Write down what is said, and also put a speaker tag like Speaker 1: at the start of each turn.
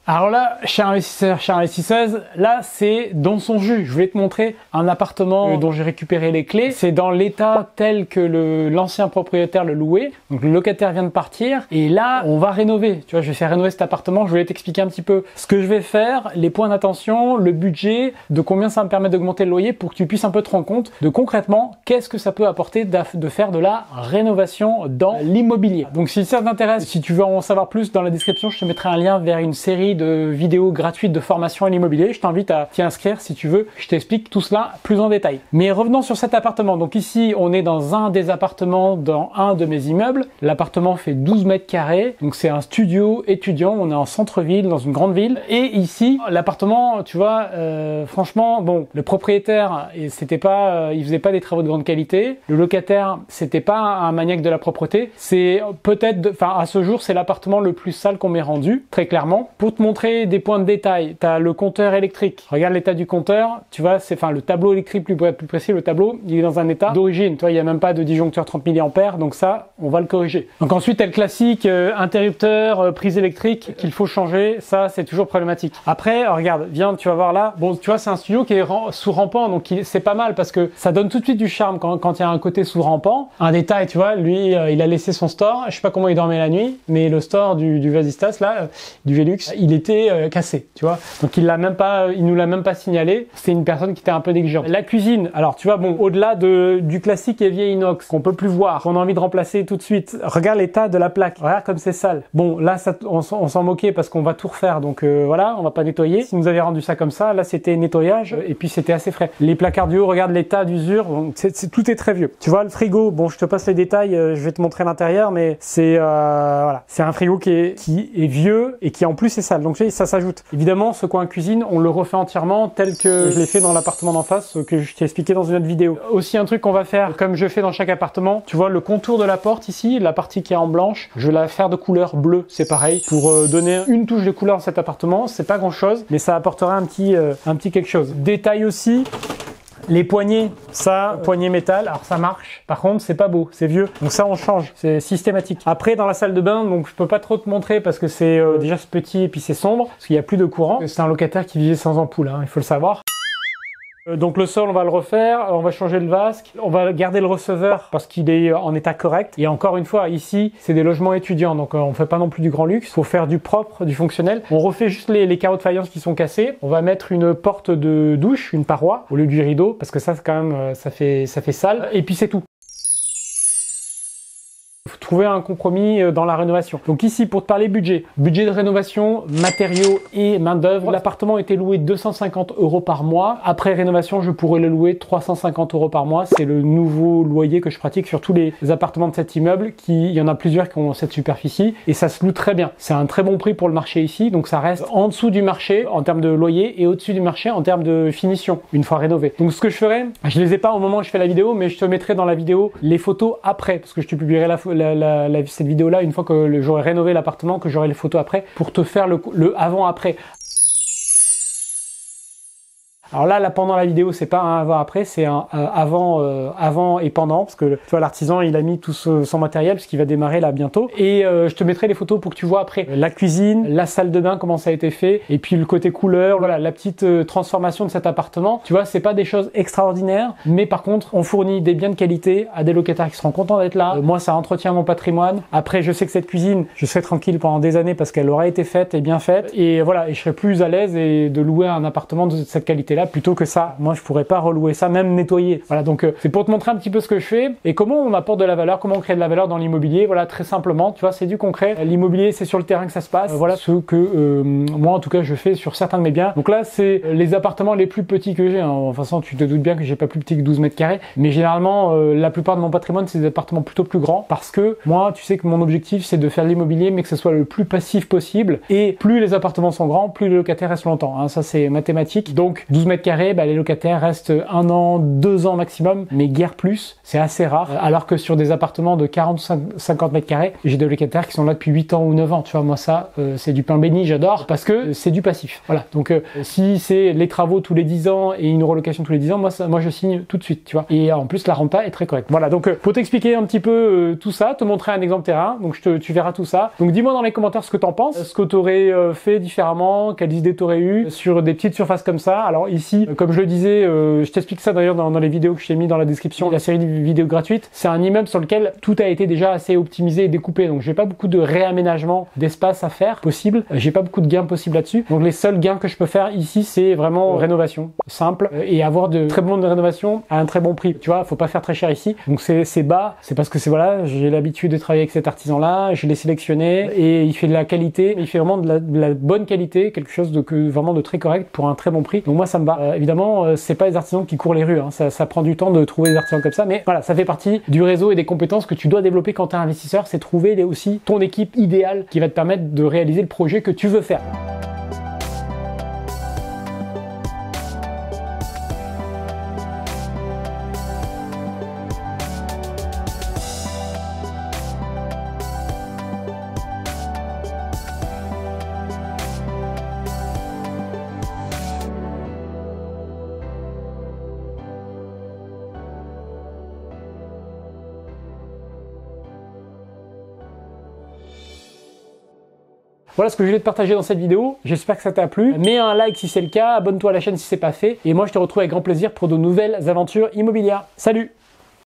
Speaker 1: Alors là, cher investisseur, chère investisseuse, là c'est dans son jus. Je voulais te montrer un appartement dont j'ai récupéré les clés. C'est dans l'état tel que l'ancien propriétaire le louait. Donc le locataire vient de partir et là on va rénover. Tu vois, je vais faire rénover cet appartement. Je voulais t'expliquer un petit peu ce que je vais faire, les points d'attention, le budget, de combien ça me permet d'augmenter le loyer pour que tu puisses un peu te rendre compte de concrètement qu'est-ce que ça peut apporter de faire de la rénovation dans l'immobilier. Donc si ça t'intéresse, si tu veux en savoir plus, dans la description je te mettrai un lien vers une série de vidéos gratuites de formation à l'immobilier. Je t'invite à t'y inscrire si tu veux. Je t'explique tout cela plus en détail. Mais revenons sur cet appartement. Donc ici, on est dans un des appartements dans un de mes immeubles. L'appartement fait 12 mètres carrés. Donc c'est un studio étudiant. On est en centre-ville, dans une grande ville. Et ici, l'appartement, tu vois, franchement, bon, le propriétaire, il faisait pas des travaux de grande qualité. Le locataire, c'était pas un maniaque de la propreté. C'est peut-être, enfin à ce jour, c'est l'appartement le plus sale qu'on m'ait rendu, très clairement. Pour te montrer des points de détail, tu as le compteur électrique. Regarde l'état du compteur, tu vois, le tableau électrique plus précis, le tableau, il est dans un état d'origine. Tu vois, il n'y a même pas de disjoncteur 30 mA, donc ça, on va le corriger. Donc ensuite, tu as le classique interrupteur, prise électrique qu'il faut changer. Ça, c'est toujours problématique. Après, regarde, viens, tu vas voir là. Bon, tu vois, c'est un studio qui est sous rampant, donc c'est pas mal parce que ça donne tout de suite du charme quand il y a un côté sous rampant. Un détail, tu vois, lui, il a laissé son store. Je sais pas comment il dormait la nuit, mais le store du Vasistas, là, du Velux, il était cassé, tu vois. Donc il nous l'a même pas signalé. C'est une personne qui était un peu négligente. La cuisine, alors tu vois, bon, au-delà du classique évier inox qu'on peut plus voir, qu'on a envie de remplacer tout de suite. Regarde l'état de la plaque. Regarde comme c'est sale. Bon, là, on s'en moquait parce qu'on va tout refaire. Donc voilà, on va pas nettoyer. Si nous avait rendu ça comme ça, là, c'était nettoyage et puis c'était assez frais. Les placards du haut, regarde l'état d'usure. Tout est très vieux. Tu vois, le frigo, bon, je te passe les détails. Je vais te montrer l'intérieur, mais c'est voilà, c'est un frigo qui est vieux et qui en plus est sale. Donc ça s'ajoute. Évidemment, ce coin cuisine, on le refait entièrement tel que je l'ai fait dans l'appartement d'en face, que je t'ai expliqué dans une autre vidéo. Aussi un truc qu'on va faire, comme je fais dans chaque appartement, tu vois le contour de la porte ici, la partie qui est en blanche, je vais la faire de couleur bleue, c'est pareil, pour donner une touche de couleur à cet appartement. C'est pas grand chose, mais ça apportera un petit quelque chose. Détail aussi, les poignées, ça, poignée métal, alors ça marche. Par contre, c'est pas beau, c'est vieux. Donc ça, on change, c'est systématique. Après, dans la salle de bain, donc je peux pas trop te montrer parce que c'est déjà ce petit et puis c'est sombre, parce qu'il y a plus de courant. C'est un locataire qui vivait sans ampoule, hein, il faut le savoir. Donc le sol, on va le refaire, on va changer le vasque, on va garder le receveur parce qu'il est en état correct. Et encore une fois, ici, c'est des logements étudiants, donc on fait pas non plus du grand luxe. Faut faire du propre, du fonctionnel. On refait juste les carreaux de faïence qui sont cassés. On va mettre une porte de douche, une paroi, au lieu du rideau, parce que ça, c'est quand même, ça fait sale. Et puis c'est tout. Trouver un compromis dans la rénovation. Donc ici, pour te parler budget de rénovation, matériaux et main d'œuvre, l'appartement était loué 250 € par mois. Après rénovation, je pourrais le louer 350 € par mois. C'est le nouveau loyer que je pratique sur tous les appartements de cet immeuble. Il y en a plusieurs qui ont cette superficie et ça se loue très bien. C'est un très bon prix pour le marché ici, donc ça reste en dessous du marché en termes de loyer et au-dessus du marché en termes de finition une fois rénové. Donc ce que je ferai, je les ai pas au moment où je fais la vidéo, mais je te mettrai dans la vidéo les photos après, parce que je te publierai cette vidéo là une fois que j'aurai rénové l'appartement, que j'aurai les photos après pour te faire le avant-après. Alors là, pendant la vidéo, c'est pas un avant-après, c'est un avant et pendant, parce que tu vois, l'artisan, il a mis tout son matériel, parce qu'il va démarrer là bientôt. Et je te mettrai les photos pour que tu vois après la cuisine, la salle de bain, comment ça a été fait, et puis le côté couleur, voilà, la petite transformation de cet appartement. Tu vois, c'est pas des choses extraordinaires, mais par contre, on fournit des biens de qualité à des locataires qui seront contents d'être là. Moi, ça entretient mon patrimoine. Après, je sais que cette cuisine, je serai tranquille pendant des années parce qu'elle aura été faite et bien faite. Et voilà, et je serai plus à l'aise de louer un appartement de cette qualité-là plutôt que ça. Moi, je pourrais pas relouer ça, même nettoyer. Voilà, donc c'est pour te montrer un petit peu ce que je fais et comment on apporte de la valeur, comment on crée de la valeur dans l'immobilier. Voilà, très simplement, tu vois, c'est du concret. L'immobilier, c'est sur le terrain que ça se passe. Voilà ce que moi, en tout cas, je fais sur certains de mes biens. Donc là, c'est les appartements les plus petits que j'ai. Hein. De toute façon, tu te doutes bien que j'ai pas plus petit que 12 mètres carrés. Mais généralement, la plupart de mon patrimoine, c'est des appartements plutôt plus grands parce que moi, tu sais que mon objectif, c'est de faire l'immobilier, mais que ce soit le plus passif possible. Et plus les appartements sont grands, plus les locataires restent longtemps. Hein. Ça, c'est mathématique. Donc, 12 mètres mètres carrés, les locataires restent 1 an, 2 ans maximum, mais guère plus. C'est assez rare. Alors que sur des appartements de 40-50 mètres carrés, j'ai des locataires qui sont là depuis 8 ans ou 9 ans. Tu vois, moi ça, c'est du pain béni, j'adore, parce que c'est du passif. Voilà. Donc si c'est les travaux tous les 10 ans et une relocation tous les 10 ans, moi je signe tout de suite, tu vois. Et en plus la renta est très correcte. Voilà, donc pour t'expliquer un petit peu tout ça, te montrer un exemple terrain, donc tu verras tout ça. Donc dis-moi dans les commentaires ce que t'en penses, ce que t'aurais fait différemment, quelles idées t'aurais eu sur des petites surfaces comme ça. Alors ici, comme je le disais, je t'explique ça d'ailleurs dans les vidéos que je t'ai mis dans la description, la série de vidéos gratuites. C'est un immeuble sur lequel tout a été déjà assez optimisé et découpé, donc j'ai pas beaucoup de réaménagement d'espace à faire possible. J'ai pas beaucoup de gains possibles là-dessus. Donc les seuls gains que je peux faire ici, c'est vraiment rénovation simple et avoir de très bonnes rénovations à un très bon prix. Tu vois, faut pas faire très cher ici. Donc c'est bas, c'est parce que c'est voilà, j'ai l'habitude de travailler avec cet artisan-là, je l'ai sélectionné et il fait de la qualité, il fait vraiment de la bonne qualité, quelque chose de vraiment de très correct pour un très bon prix. Donc moi ça me va. Évidemment, c'est pas les artisans qui courent les rues, hein. Ça prend du temps de trouver des artisans comme ça, mais voilà, ça fait partie du réseau et des compétences que tu dois développer quand tu es investisseur, c'est trouver aussi ton équipe idéale qui va te permettre de réaliser le projet que tu veux faire. Voilà ce que je voulais te partager dans cette vidéo, j'espère que ça t'a plu. Mets un like si c'est le cas, abonne-toi à la chaîne si c'est pas fait, et moi je te retrouve avec grand plaisir pour de nouvelles aventures immobilières. Salut!